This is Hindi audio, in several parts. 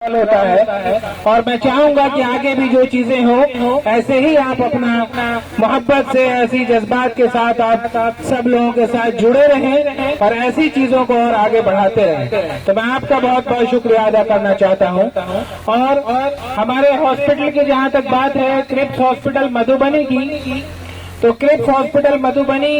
होता है। और मैं चाहूंगा कि आगे भी जो चीजें हो ऐसे ही आप अपना मोहब्बत से ऐसी जज्बात के साथ आप सब लोगों के साथ जुड़े रहें और ऐसी चीजों को और आगे बढ़ाते रहें। तो मैं आपका बहुत बहुत शुक्रिया अदा करना चाहता हूं। और हमारे हॉस्पिटल की जहां तक बात है क्रिप्स हॉस्पिटल मधुबनी की, तो क्रिप्स हॉस्पिटल मधुबनी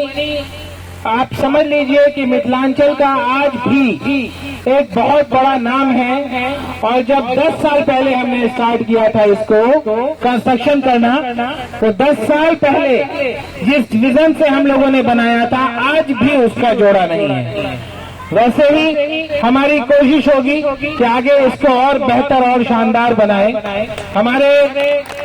आप समझ लीजिए कि मिथिलांचल का आज भी एक बहुत बड़ा नाम है। और जब 10 साल पहले हमने स्टार्ट किया था इसको कंस्ट्रक्शन करना, तो 10 साल पहले जिस विजन से हम लोगों ने बनाया था आज भी उसका जोड़ा नहीं है। वैसे ही हमारी कोशिश होगी कि आगे इसको और बेहतर और शानदार बनाए। हमारे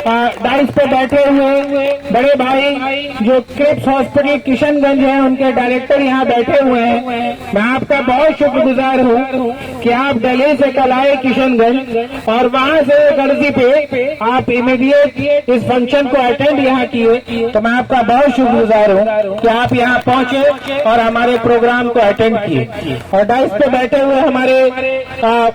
डाइस पे बैठे हुए बड़े भाई जो क्रिप्स हॉस्पिटल किशनगंज है उनके डायरेक्टर यहाँ बैठे हुए हैं। मैं आपका बहुत शुक्रगुजार हूँ कि आप दिल्ली से कल आए किशनगंज और वहाँ से गर्जी पे आप इमीडिएट इस फंक्शन को अटेंड यहाँ किए। तो मैं आपका बहुत शुक्रगुजार हूँ कि आप यहाँ पहुँचे और हमारे प्रोग्राम को अटेंड किए। और डाइस पे बैठे हुए हमारे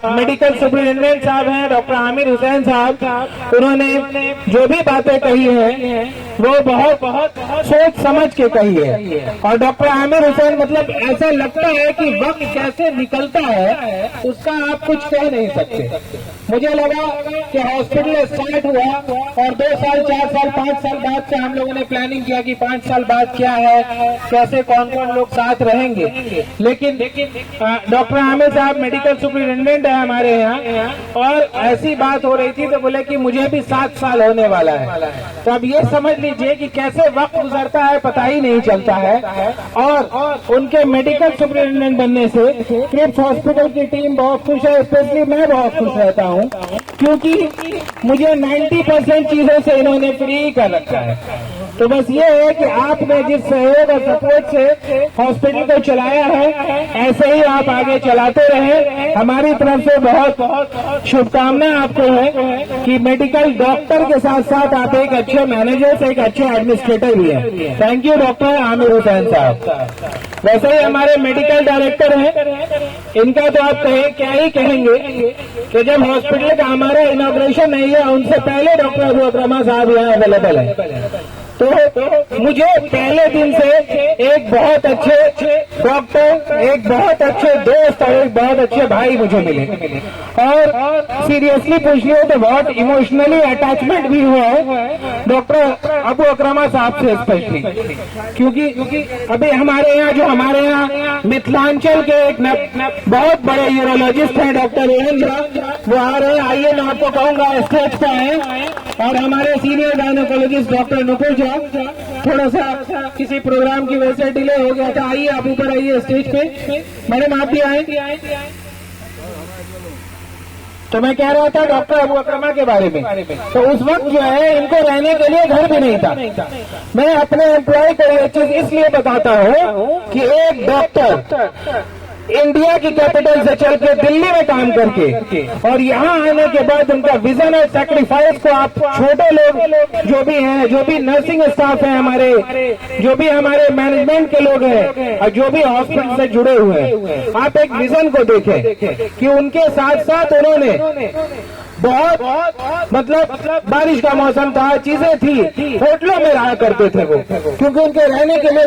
मेडिकल सुपरिटेंडेंट साहब हैं डॉक्टर आमिर हुसैन साहब, उन्होंने जो भी बातें कही है वो बहुत सोच समझ के कही है। और डॉक्टर आमिर हुसैन मतलब ऐसा लगता है कि वक्त कैसे निकलता है उसका आप कुछ कह नहीं सकते। मुझे लगा कि हॉस्पिटल स्टार्ट हुआ और 2 साल 4 साल 5 साल बाद से हम लोगों ने प्लानिंग किया कि 5 साल बाद क्या है, कैसे कौन कौन लोग साथ रहेंगे। लेकिन डॉक्टर आमिर साहब मेडिकल सुपरिटेंडेंट है हमारे यहाँ और ऐसी बात हो रही थी तो बोले कि मुझे भी 7 साल होने वाला है। तो अब ये समझ लीजिए कि कैसे वक्त गुजरता है पता ही नहीं चलता है। और उनके मेडिकल सुपरिटेंडेंट बनने से क्रिप्स हॉस्पिटल की टीम बहुत खुश है, स्पेशली मैं बहुत खुश रहता हूँ क्योंकि मुझे 90% चीजों से इन्होंने फ्री कर रखा है। तो बस ये है कि आपने जिस सहयोग और सपोर्ट से हॉस्पिटल को चलाया है ऐसे ही आप आगे चलाते रहे। हमारी तरफ से बहुत शुभकामनाएं आपको है कि मेडिकल डॉक्टर के साथ साथ आप एक अच्छे मैनेजर से एक अच्छे एडमिनिस्ट्रेटर भी हैं। Thank you doctor Aamir Hussain साहब। वैसे ही हमारे मेडिकल डायरेक्टर हैं, इनका तो आप क्या ही कहेंगे कि जब हॉस्पिटल का हमारा इनॉग्रेशन नहीं है उनसे पहले डॉक्टर अबू अकरमा साहब यहाँ अवेलेबल है। तो मुझे पहले दिन से एक बहुत अच्छे डॉक्टर, एक बहुत अच्छे दोस्त और एक बहुत अच्छे भाई मुझे मिले। और सीरियसली पूछ लियो तो बहुत इमोशनली अटैचमेंट भी हुआ है डॉक्टर अबू अकरमा साहब से स्पेशली, क्योंकि अभी हमारे यहाँ मिथिलांचल के एक बहुत बड़े यूरोलॉजिस्ट हैं डॉक्टर रोहन झा, वो आ रहे हैं। आइए मैं आपको कहूंगा स्टेज पे आए। और हमारे senior gynaecologist doctor Nupur Jha, थोड़ा सा किसी प्रोग्राम की वजह से डिले हो गया था, आइए आप ऊपर आइए स्टेज पे। मैडम आप भी आए। तो मैं कह रहा था डॉक्टर अबू अकरमा के बारे में, तो उस वक्त जो है इनको रहने के लिए घर भी नहीं था। मैं अपने एम्प्लॉय को ये चीज इसलिए बताता हूँ कि एक डॉक्टर इंडिया की कैपिटल से चल के दिल्ली में काम करके और यहाँ आने के बाद उनका विजन और सैक्रिफाइस को आप छोटे लोग जो भी हैं, जो भी नर्सिंग स्टाफ है हमारे, जो भी हमारे मैनेजमेंट के लोग हैं और जो भी हॉस्पिटल से जुड़े हुए हैं, आप एक विजन को देखें कि उनके साथ साथ उन्होंने बहुत मतलब बारिश का मौसम था, चीजें थी, होटलों में रहा करते थे वो, क्योंकि उनके रहने के लिए